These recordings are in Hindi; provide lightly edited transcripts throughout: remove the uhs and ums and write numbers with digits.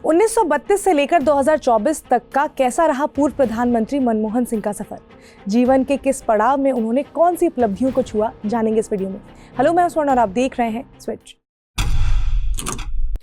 1932 से लेकर 2024 तक का कैसा रहा पूर्व प्रधानमंत्री मनमोहन सिंह का सफर? जीवन के किस पड़ाव में उन्होंने कौन सी उपलब्धियों को छुआ, जानेंगे इस वीडियो में। हेलो, मैं स्वर्ण और आप देख रहे हैं स्विच।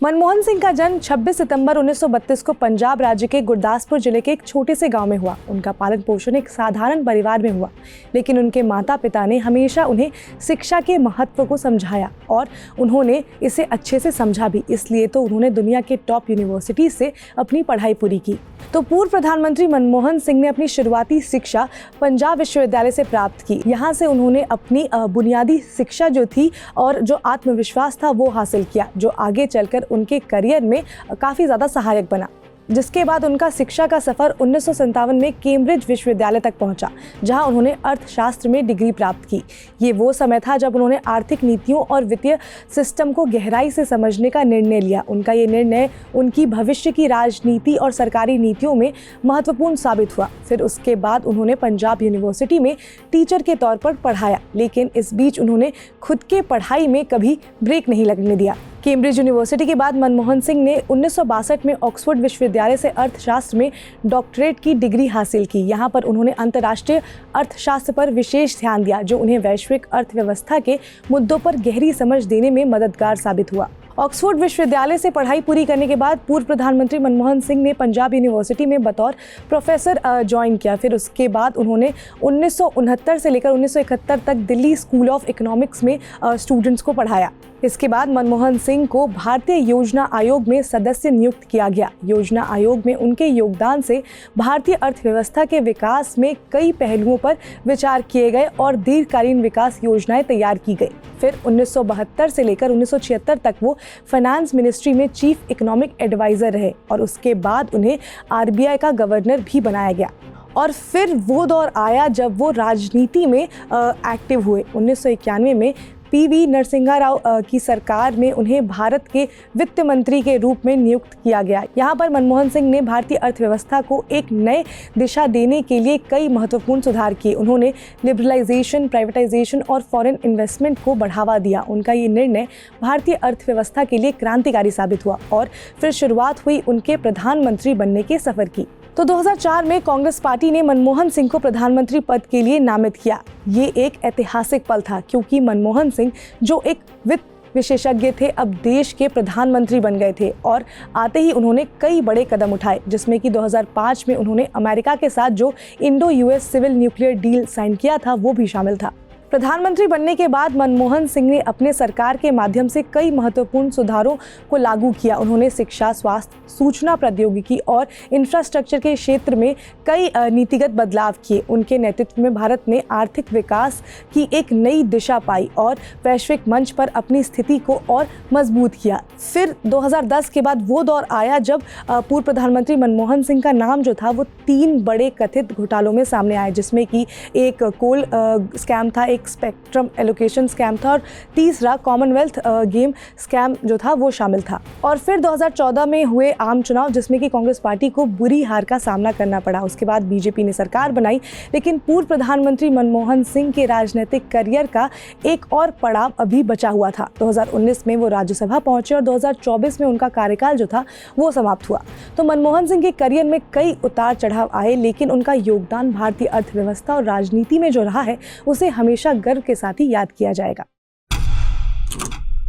मनमोहन सिंह का जन्म 26 सितंबर 1932 को पंजाब राज्य के गुरदासपुर जिले के एक छोटे से गांव में हुआ। उनका पालन पोषण एक साधारण परिवार में हुआ, लेकिन उनके माता पिता ने हमेशा उन्हें शिक्षा के महत्व को समझाया और उन्होंने इसे अच्छे से समझा भी। इसलिए तो उन्होंने दुनिया के टॉप यूनिवर्सिटी से अपनी पढ़ाई पूरी की। तो पूर्व प्रधानमंत्री मनमोहन सिंह ने अपनी शुरुआती शिक्षा पंजाब विश्वविद्यालय से प्राप्त की। यहाँ से उन्होंने अपनी बुनियादी शिक्षा जो थी और जो आत्मविश्वास था वो हासिल किया, जो आगे चलकर उनके करियर में काफ़ी ज़्यादा सहायक बना। जिसके बाद उनका शिक्षा का सफ़र 1957 में कैम्ब्रिज विश्वविद्यालय तक पहुंचा, जहां उन्होंने अर्थशास्त्र में डिग्री प्राप्त की। ये वो समय था जब उन्होंने आर्थिक नीतियों और वित्तीय सिस्टम को गहराई से समझने का निर्णय लिया। उनका ये निर्णय उनकी भविष्य की राजनीति और सरकारी नीतियों में महत्वपूर्ण साबित हुआ। फिर उसके बाद उन्होंने पंजाब यूनिवर्सिटी में टीचर के तौर पर पढ़ाया, लेकिन इस बीच उन्होंने खुद के पढ़ाई में कभी ब्रेक नहीं लगने दिया। कैम्ब्रिज यूनिवर्सिटी के बाद मनमोहन सिंह ने 1962 में ऑक्सफोर्ड विश्वविद्यालय से अर्थशास्त्र में डॉक्टरेट की डिग्री हासिल की। यहाँ पर उन्होंने अंतर्राष्ट्रीय अर्थशास्त्र पर विशेष ध्यान दिया, जो उन्हें वैश्विक अर्थव्यवस्था के मुद्दों पर गहरी समझ देने में मददगार साबित हुआ। ऑक्सफोर्ड विश्वविद्यालय से पढ़ाई पूरी करने के बाद पूर्व प्रधानमंत्री मनमोहन सिंह ने पंजाब यूनिवर्सिटी में बतौर प्रोफेसर ज्वाइन किया। फिर उसके बाद उन्होंने 1969 से लेकर 1971 तक दिल्ली स्कूल ऑफ इकोनॉमिक्स में स्टूडेंट्स को पढ़ाया। इसके बाद मनमोहन सिंह को भारतीय योजना आयोग में सदस्य नियुक्त किया गया। योजना आयोग में उनके योगदान से भारतीय अर्थव्यवस्था के विकास में कई पहलुओं पर विचार किए गए और दीर्घकालीन विकास योजनाएं तैयार की गई। फिर 1972 से लेकर 1976 तक वो फाइनेंस मिनिस्ट्री में चीफ इकोनॉमिक एडवाइजर रहे और उसके बाद उन्हें आरबीआई का गवर्नर भी बनाया गया। और फिर वो दौर आया जब वो राजनीति में एक्टिव हुए। 1991 में पीवी नरसिम्हा राव की सरकार में उन्हें भारत के वित्त मंत्री के रूप में नियुक्त किया गया। यहाँ पर मनमोहन सिंह ने भारतीय अर्थव्यवस्था को एक नए दिशा देने के लिए कई महत्वपूर्ण सुधार किए। उन्होंने लिबरलाइजेशन, प्राइवेटाइजेशन और फॉरेन इन्वेस्टमेंट को बढ़ावा दिया। उनका ये निर्णय भारतीय अर्थव्यवस्था के लिए क्रांतिकारी साबित हुआ और फिर शुरुआत हुई उनके प्रधानमंत्री बनने के सफर की। तो 2004 में कांग्रेस पार्टी ने मनमोहन सिंह को प्रधानमंत्री पद के लिए नामित किया। ये एक ऐतिहासिक पल था, क्योंकि मनमोहन सिंह जो एक वित्त विशेषज्ञ थे, अब देश के प्रधानमंत्री बन गए थे और आते ही उन्होंने कई बड़े कदम उठाए, जिसमें कि 2005 में उन्होंने अमेरिका के साथ जो Indo US civil nuclear deal sign किया था वो भी शामिल था। प्रधानमंत्री बनने के बाद मनमोहन सिंह ने अपने सरकार के माध्यम से कई महत्वपूर्ण सुधारों को लागू किया। उन्होंने शिक्षा, स्वास्थ्य, सूचना प्रौद्योगिकी और इंफ्रास्ट्रक्चर के क्षेत्र में कई नीतिगत बदलाव किए। उनके नेतृत्व में भारत ने आर्थिक विकास की एक नई दिशा पाई और वैश्विक मंच पर अपनी स्थिति को और मजबूत किया। फिर 2010 के बाद वो दौर आया जब पूर्व प्रधानमंत्री मनमोहन सिंह का नाम जो था वो 3 बड़े कथित घोटालों में सामने आए, जिसमें कि एक कोल स्कैम था, एक स्पेक्ट्रम एलोकेशन स्कैम था और तीसरा कॉमनवेल्थ गेम स्कैम जो था वो शामिल था। और फिर 2014 में हुए आम चुनाव, जिसमें कि कांग्रेस पार्टी को बुरी हार का सामना करना पड़ा। उसके बाद बीजेपी ने सरकार बनाई, लेकिन पूर्व प्रधानमंत्री मनमोहन सिंह के राजनीतिक करियर का एक और पड़ाव अभी बचा हुआ था। 2019 में वो राज्यसभा पहुंचे और 2024 में उनका कार्यकाल जो था वो समाप्त हुआ। तो मनमोहन सिंह के करियर में कई उतार चढ़ाव आए, लेकिन उनका योगदान भारतीय अर्थव्यवस्था और राजनीति में जो रहा है उसे हमेशा गर्व के साथ ही याद किया जाएगा।